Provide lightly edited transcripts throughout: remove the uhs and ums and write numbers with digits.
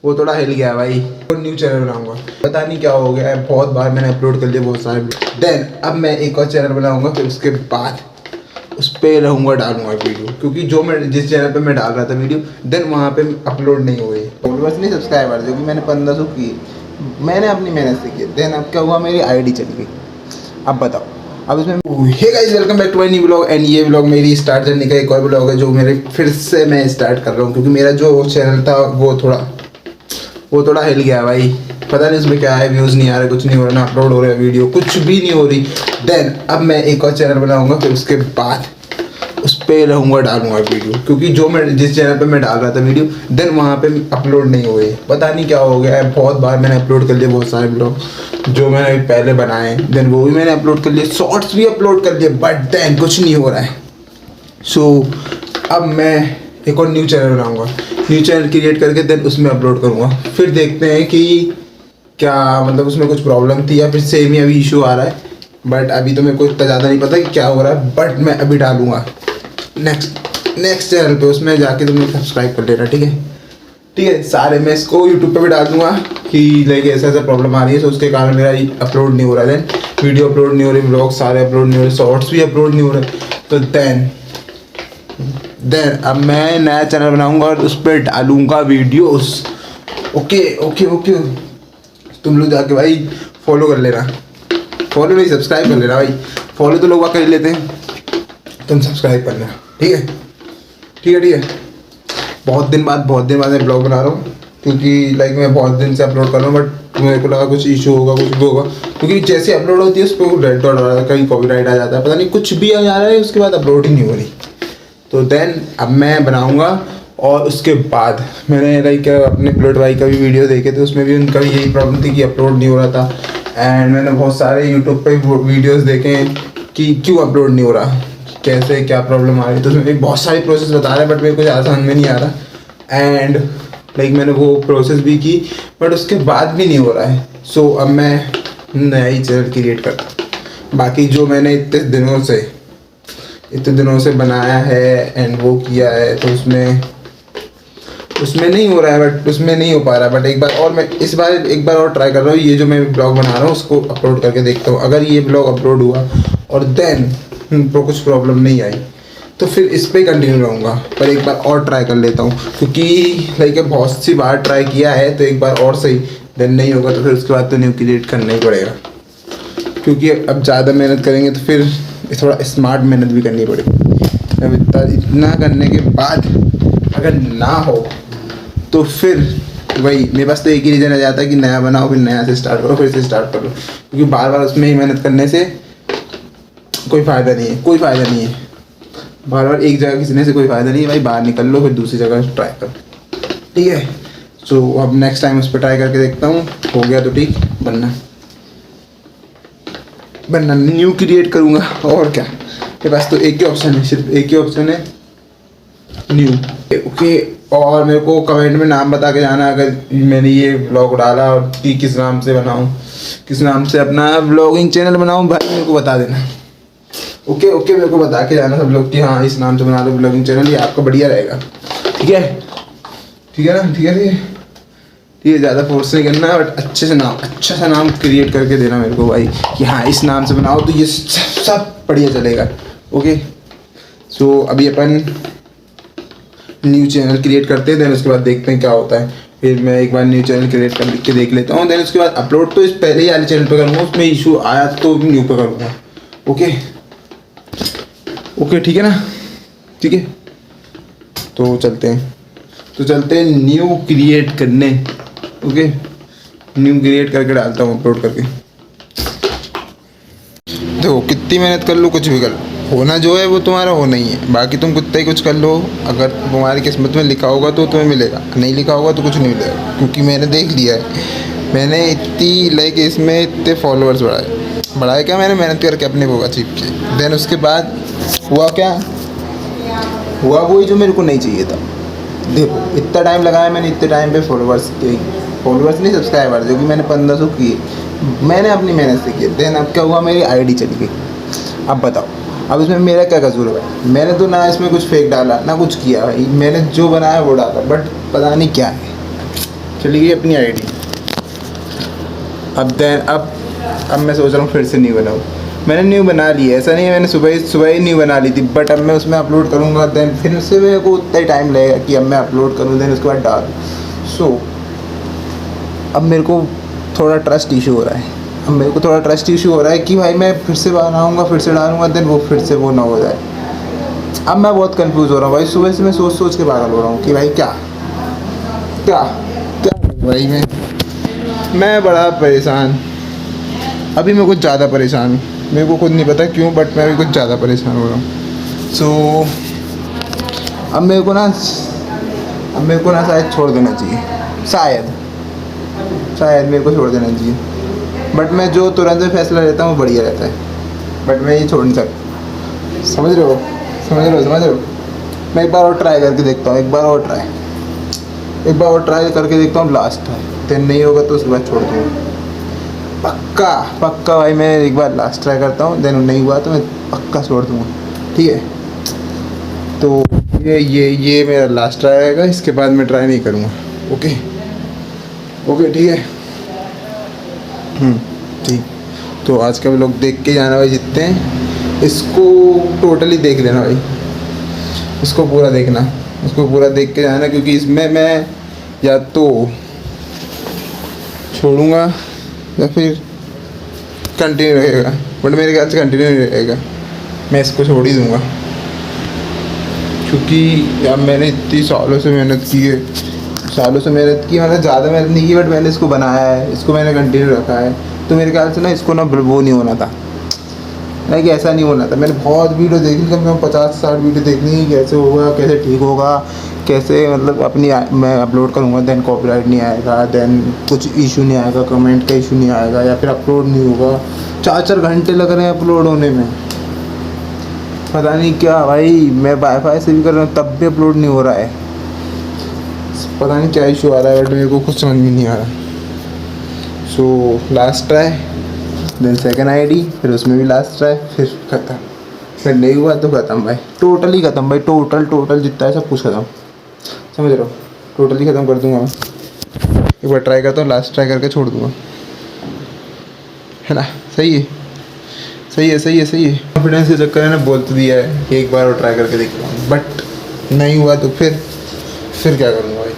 वो थोड़ा हिल गया भाई। और न्यू चैनल बनाऊंगा, पता नहीं क्या हो गया है, बहुत बार मैंने अपलोड कर लिया बहुत सारे। देन अब मैं एक और चैनल बनाऊंगा, फिर उसके बाद उस पर रहूँगा, डालूंगा वीडियो, क्योंकि जो मैं जिस चैनल पे मैं डाल रहा था वीडियो, देन वहाँ पे अपलोड नहीं हुए। फॉलोअर्स नहीं, सब्सक्राइबर, जो कि मैंने 1500 किए, मैंने अपनी मेहनत से किए। देन अब क्या हुआ, मेरी आईडी चली गई। अब बताओ, अब इसमें hey guys, welcome back to my new blog. And ये ब्लॉग मेरी स्टार्ट जर्नी का एक और ब्लॉग है, जो मेरे फिर से मैं स्टार्ट कर रहा हूँ, क्योंकि मेरा जो चैनल था वो थोड़ा हिल गया भाई। पता नहीं उसमें क्या है, व्यूज़ नहीं आ रहे, कुछ नहीं हो रहा, ना अपलोड हो रहा है वीडियो, कुछ भी नहीं हो रही। देन अब मैं एक और चैनल बनाऊंगा, फिर उसके बाद उस पर रहूँगा, डालूंगा वीडियो, क्योंकि जो मैं जिस चैनल पे मैं डाल रहा था वीडियो, देन वहाँ पे अपलोड नहीं हुए। पता नहीं क्या हो गया है, बहुत बार मैंने अपलोड कर लिए बहुत सारे ब्लॉग जो मैंने पहले बनाए, देन वो भी मैंने अपलोड कर लिए, शॉर्ट्स भी अपलोड कर लिए, बट देन कुछ नहीं हो रहा है। सो अब मैं एक और न्यू चैनल बनाऊंगा, न्यू चैनल क्रिएट करके देन उसमें अपलोड करूँगा। फिर देखते हैं कि क्या मतलब उसमें कुछ प्रॉब्लम थी या फिर सेम ही अभी इशू आ रहा है। बट अभी तो मेरे को इतना ज़्यादा नहीं पता कि क्या हो रहा है, बट मैं अभी डालूँगा नेक्स्ट चैनल पे। उसमें जाके तुम लोग सब्सक्राइब कर लेना, ठीक है। सारे मैं इसको यूट्यूब पे भी डाल दूँगा कि लाइक ऐसा प्रॉब्लम आ रही है, तो उसके कारण मेरा अपलोड नहीं हो रहा है, देन वीडियो अपलोड नहीं हो रही, ब्लॉग सारे अपलोड नहीं हो रहे, शॉर्ट्स भी अपलोड नहीं हो रहे। तो देन अब मैं नया चैनल बनाऊंगा और उस पर डालूंगा वीडियोस। ओके, तुम लोग जाके भाई फॉलो कर लेना, फॉलो नहीं सब्सक्राइब कर लेना भाई। फॉलो तो लोग कर ही लेते हैं, तुम सब्सक्राइब करना, ठीक है। बहुत दिन बाद मैं ब्लॉग बना रहा हूँ, क्योंकि लाइक मैं बहुत दिन से अपलोड कर रहा हूँ, बट मेरे को लगा कुछ इशू होगा, कुछ भी होगा, क्योंकि जैसे अपलोड होती है उस पर रेड डॉट आ रहा है, कहीं कॉपीराइट आ जाता है, पता नहीं कुछ भी आ जा रहा है, उसके बाद अपलोड ही नहीं हो रही। तो देन अब मैं बनाऊंगा, और उसके बाद मैंने लाइक अपने प्लॉट भाई का भी वीडियो देखे थे, उसमें भी उनका भी यही प्रॉब्लम थी कि अपलोड नहीं हो रहा था। एंड मैंने बहुत सारे यूट्यूब पे वीडियोस देखे हैं कि क्यों अपलोड नहीं हो रहा, कैसे क्या प्रॉब्लम आ रही है। तो उसमें बहुत सारी प्रोसेस बता रहे हैं, बट मेरे को ज़्यादा समझ में नहीं आ रहा। एंड लाइक मैंने वो प्रोसेस भी की, बट उसके बाद भी नहीं हो रहा है। सो अब मैं नया ही चैनल क्रिएट करता हूँ। बाकी जो मैंने इतने दिनों से बनाया है एंड वो किया है, तो उसमें नहीं हो रहा है, बट उसमें नहीं हो पा रहा। बट एक बार और ट्राई कर रहा हूँ। ये जो मैं ब्लॉग बना रहा हूँ उसको अपलोड करके देखता हूँ। अगर ये ब्लॉग अपलोड हुआ और देन कुछ प्रॉब्लम नहीं आई, तो फिर इस पर कंटिन्यू रहूँगा। पर एक बार और ट्राई कर लेता हूँ, क्योंकि लाइक बहुत सी बार ट्राई किया है, तो एक बार और सही, देन नहीं होगा तो फिर उसके बाद तो न्यू क्रिएट करना ही पड़ेगा। क्योंकि अब ज़्यादा मेहनत करेंगे तो फिर थोड़ा स्मार्ट मेहनत भी करनी पड़ेगी। अब इतना करने के बाद अगर ना हो तो फिर वही मेरे पास तो एक ही रीज़न आ जाता है कि नया बनाओ, फिर नया से स्टार्ट करो, फिर से स्टार्ट करो। क्योंकि बार बार उसमें ही मेहनत करने से कोई फ़ायदा नहीं है, बार बार एक जगह घिसने से कोई फ़ायदा नहीं है भाई। बाहर निकल लो, फिर दूसरी जगह ट्राई करो, ठीक है। सो अब नेक्स्ट टाइम उस पर ट्राई करके देखता हूँ, हो गया तो ठीक, बनना न्यू क्रिएट करूँगा। और क्या, मेरे पास तो एक ही ऑप्शन है, सिर्फ एक ही ऑप्शन है, न्यू। ओके, और मेरे को कमेंट में नाम बता के जाना अगर मैंने ये ब्लॉग डाला, और कि किस नाम से बनाऊँ, किस नाम से अपना ब्लॉगिंग चैनल बनाऊँ भाई, मेरे को बता देना। ओके, मेरे को बता के जाना सब लोग कि हाँ इस नाम से बना लो ब्लॉगिंग चैनल, ये आपका बढ़िया रहेगा, ठीक है ना, ठीक है। ज़्यादा फोर्स नहीं करना, बट अच्छा सा नाम क्रिएट करके देना मेरे को भाई, कि हाँ इस नाम से बनाओ तो ये सब बढ़िया चलेगा। ओके, सो अभी अपन न्यू चैनल क्रिएट करते हैं, देन उसके बाद देखते हैं क्या होता है। फिर मैं एक बार न्यू चैनल क्रिएट करके देख लेता हूँ, देन उसके बाद अपलोड तो इस पहले ही वाले चैनल पे करूँगा, उसमें इशू आया तो न्यू पे करूँगा। ओके, ठीक है ना, ठीक है। तो चलते हैं न्यू क्रिएट करने। ओके, न्यू क्रिएट करके डालता हूँ अपलोड करके। देखो कितनी मेहनत कर लो, कुछ भी कर लो, होना जो है वो तुम्हारा होना ही है। बाकी तुम कितना ही कुछ कर लो, अगर तुम्हारी किस्मत में लिखा होगा तो तुम्हें मिलेगा, नहीं लिखा होगा तो कुछ नहीं मिलेगा। क्योंकि मैंने देख लिया है, मैंने इतनी लाइक इसमें इतने फॉलोअर्स बढ़ाए क्या, मैंने मेहनत करके अपने वो अचीव किए। देन उसके बाद हुआ वही जो मेरे को नहीं चाहिए था। देखो इतना टाइम लगाया मैंने, इतने टाइम पे फॉलोअर्स नहीं सब्सक्राइबर, जो कि मैंने 1500 किए, मैंने अपनी मेहनत से किए। देन अब क्या हुआ, मेरी आईडी चली गई। अब बताओ, अब इसमें मेरा क्या कसूर है? मैंने तो ना इसमें कुछ फेक डाला, ना कुछ किया भाई, मैंने जो बनाया वो डाला, बट पता नहीं क्या है, चली गई अपनी आईडी। अब मैं सोच रहा हूँ फिर से न्यू बनाऊँ। मैंने न्यू बना ली है, ऐसा नहीं है मैंने सुबह ही न्यू बना ली थी, बट अब मैं उसमें अपलोड करूँगा, देन फिर उससे मेरे को उतना ही टाइम लगेगा कि अब मैं अपलोड करूँ, देन उसके बाद डालूँ। सो अब मेरे को थोड़ा ट्रस्ट इशू हो रहा है। अब मेरे को थोड़ा ट्रस्ट इशू हो रहा है कि भाई मैं फिर से बनाऊँगा, फिर से डालूँगा, देन वो फिर से वो ना हो जाए। अब मैं बहुत कंफ्यूज हो रहा हूँ भाई। सुबह से मैं सोच के पागल हो रहा हूँ कि भाई क्या क्या क्या भाई मैं बड़ा परेशान। अभी मैं कुछ ज़्यादा परेशान हूँ, मेरे को खुद नहीं पता क्यों, बट मैं अभी कुछ ज़्यादा परेशान हो रहा हूँ। सो अब मेरे को ना शायद छोड़ देना चाहिए। शायद मेरे को छोड़ देना चाहिए, बट मैं जो तुरंत में फैसला लेता हूँ वो बढ़िया रहता है, बट मैं ये छोड़ नहीं सकता। समझ रहे हो? मैं एक बार और ट्राई करके देखता हूँ, एक बार और ट्राई करके देखता हूँ, लास्ट है। देन नहीं होगा तो उसके बाद छोड़ दूँगा। पक्का भाई, मैं एक बार लास्ट ट्राई करता हूँ, देन नहीं हुआ तो मैं पक्का छोड़ दूँगा, ठीक है? तो ये मेरा लास्ट ट्राई रहेगा, इसके बाद मैं ट्राई नहीं करूँगा। ओके ठीक है। ठीक। तो आज का व्लॉग देख के जाना भाई, जितने हैं इसको टोटली देख लेना भाई, इसको पूरा देख के जाना, क्योंकि इसमें मैं या तो छोड़ूंगा या फिर कंटिन्यू रहेगा, बट मेरे ख्याल से कंटिन्यू नहीं रहेगा। मैं इसको छोड़ ही दूँगा, क्योंकि अब मैंने इतनी सालों से मेहनत की मतलब ज़्यादा मेहनत नहीं की, बट मैंने इसको बनाया है, इसको मैंने कंटिन्यू रखा है। तो मेरे ख्याल से ना इसको ना वो नहीं होना था, नहीं कि ऐसा नहीं होना था। मैंने बहुत वीडियो देखी, कम से कम 50-60 वीडियो देखनी, कैसे होगा, कैसे ठीक होगा, कैसे मतलब अपनी मैं अपलोड करूँगा, देन कॉपीराइट नहीं आएगा, देन कुछ इशू नहीं आएगा, कमेंट का इशू नहीं आएगा, या फिर अपलोड नहीं होगा। 4-4 घंटे लग रहे हैं अपलोड होने में, पता नहीं क्या भाई। मैं वाईफाई से भी कर रहा हूँ तब भी अपलोड नहीं हो रहा है, पता नहीं क्या इशू आ रहा है, बट मेरे को कुछ समझ में नहीं आ रहा। So last try, then second ID, फिर उसमें भी लास्ट ट्राई, फिर ख़त्म। फिर नहीं हुआ तो ख़त्म भाई, टोटली ख़त्म भाई, टोटल जितना है सब कुछ ख़त्म। समझ रहे हो? टोटली ख़त्म कर दूँगा मैं। एक बार ट्राई करता हूँ, लास्ट ट्राई करके छोड़ दूँगा, है ना? सही है। कॉन्फिडेंस के चक्कर है ना, बोल तो दिया है कि एक बार और ट्राई करके देखता हूँ, बट नहीं हुआ तो फिर क्या करूँगा भाई?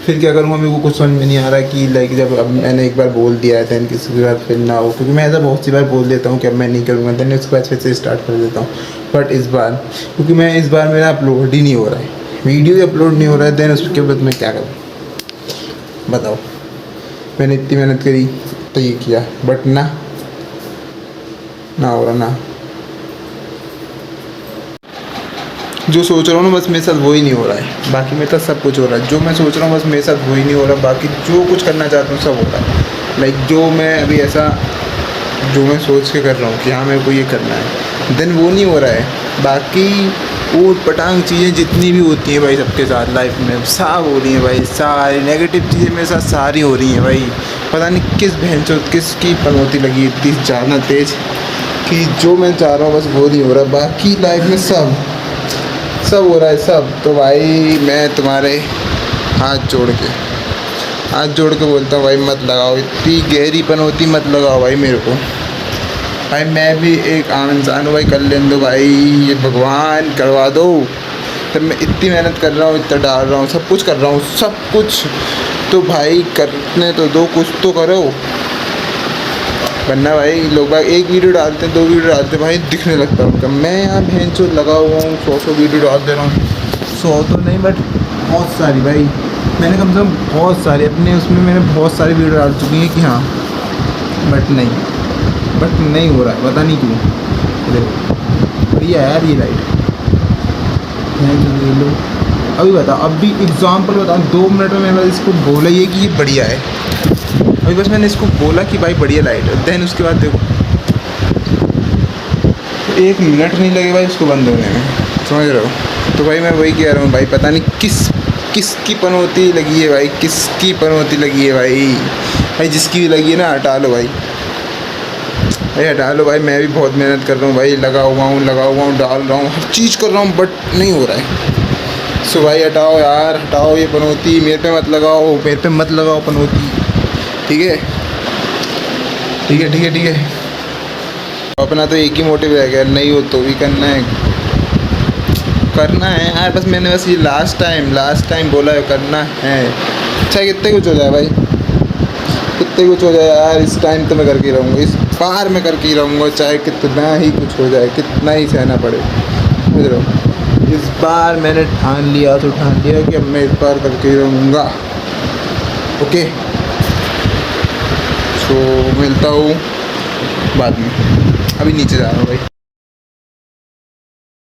मेरे को कुछ समझ में नहीं आ रहा कि लाइक जब अब मैंने एक बार बोल दिया है, दैन किसी के बाद फिर ना हो, क्योंकि मैं ऐसा बहुत सी बार बोल देता हूँ कि अब मैं नहीं करूँगा, दैन उसके बाद फिर से स्टार्ट कर देता हूँ। बट इस बार मेरा अपलोड ही नहीं हो रहा है, वीडियो ही अपलोड नहीं हो रहा है, दैन उसके बाद मैं क्या करूँ बताओ? मैंने इतनी मेहनत करी तो ये किया, बट ना हो रहा ना। जो सोच रहा हूँ ना बस मेरे साथ वो ही नहीं हो रहा है, बाकी मेरे साथ सब कुछ हो रहा है। जो मैं सोच रहा हूँ बस मेरे साथ वो ही नहीं हो रहा, बाकी जो कुछ करना चाहता हूँ सब हो रहा है। लाइक जो मैं सोच के कर रहा हूँ कि हाँ मेरे को ये करना है, देन वो नहीं हो रहा है। बाकी ऊट पटांग चीज़ें जितनी भी होती हैं भाई सबके साथ लाइफ में, सब हो रही हैं भाई, सारी नेगेटिव चीज़ें मेरे साथ सारी हो रही हैं भाई। पता नहीं किसकी पनौती लगी इतनी ज़्यादा तेज़ कि जो मैं चाह रहा हूँ बस वो नहीं हो रहा, बाकी लाइफ में सब हो रहा है सब। तो भाई मैं तुम्हारे हाथ जोड़ के बोलता हूँ भाई, मत लगाओ इतनी गहरी पनौती, मत लगाओ भाई मेरे को। भाई मैं भी एक आम इंसान हूँ भाई, कर लेने दो भाई, ये भगवान करवा दो। तब मैं इतनी मेहनत कर रहा हूँ, इतना डाल रहा हूँ, सब कुछ कर रहा हूँ, सब कुछ, तो भाई करने तो दो, कुछ तो करो। वरना भाई लोग भाई एक वीडियो डालते हैं, 2 वीडियो डालते हैं भाई, दिखने लगता है उनका। मैं यहाँ भैंस चोद लगा हुआ हूँ, 100 वीडियो डाल दे रहा हूँ, 100 तो नहीं बट बहुत सारी भाई। मैंने कम से कम बहुत सारी अपने उसमें मैंने बहुत सारी वीडियो डाल चुकी हैं कि हाँ, बट नहीं हो रहा है, पता नहीं क्यों। देखो भैया यार, ये लाइट लो अभी बताओ, अभी एग्जाम्पल बताओ, 2 मिनट में मैंने इसको बोला ये कि ये बढ़िया है, अभी बस मैंने इसको बोला कि भाई बढ़िया लाइट है, देन उसके बाद देखो 1 मिनट नहीं लगे भाई उसको बंद होने में, समझ रहे हो? तो भाई मैं वही कह रहा हूँ भाई, पता नहीं किसकी पनौती लगी है भाई, किसकी पनौती लगी है भाई जिसकी भी लगी है ना हटा लो भाई, हटा लो भाई। मैं भी बहुत मेहनत कर रहा हूँ भाई, लगा हुआ हूँ, डाल रहा हूँ, हर चीज़ कर रहा हूँ, बट नहीं हो रहा है। सो भाई हटाओ यार, हटाओ ये पनौती, मेरे पे मत लगाओ, मेरे पे मत लगाओ पनौती, ठीक है ठीक है ठीक है ठीक है। अपना तो एक ही मोटिव रह गया, नहीं हो तो भी करना है, करना है यार बस। मैंने बस ये लास्ट टाइम बोला है, करना है, चाहे कितने कुछ हो जाए भाई, कितने कुछ हो जाए यार, इस टाइम तो मैं करके ही रहूँगा, इस बार मैं करके ही रहूँगा, चाहे कितना ही कुछ हो जाए, कितना ही सहना पड़े, समझ रहे हो। इस बार मैंने ठान लिया तो ठान लिया कि अब मैं इस बार करके ही रहूँगा। ओके, सो मिलता हूँ बाद में, अभी नीचे जा रहा हूँ भाई।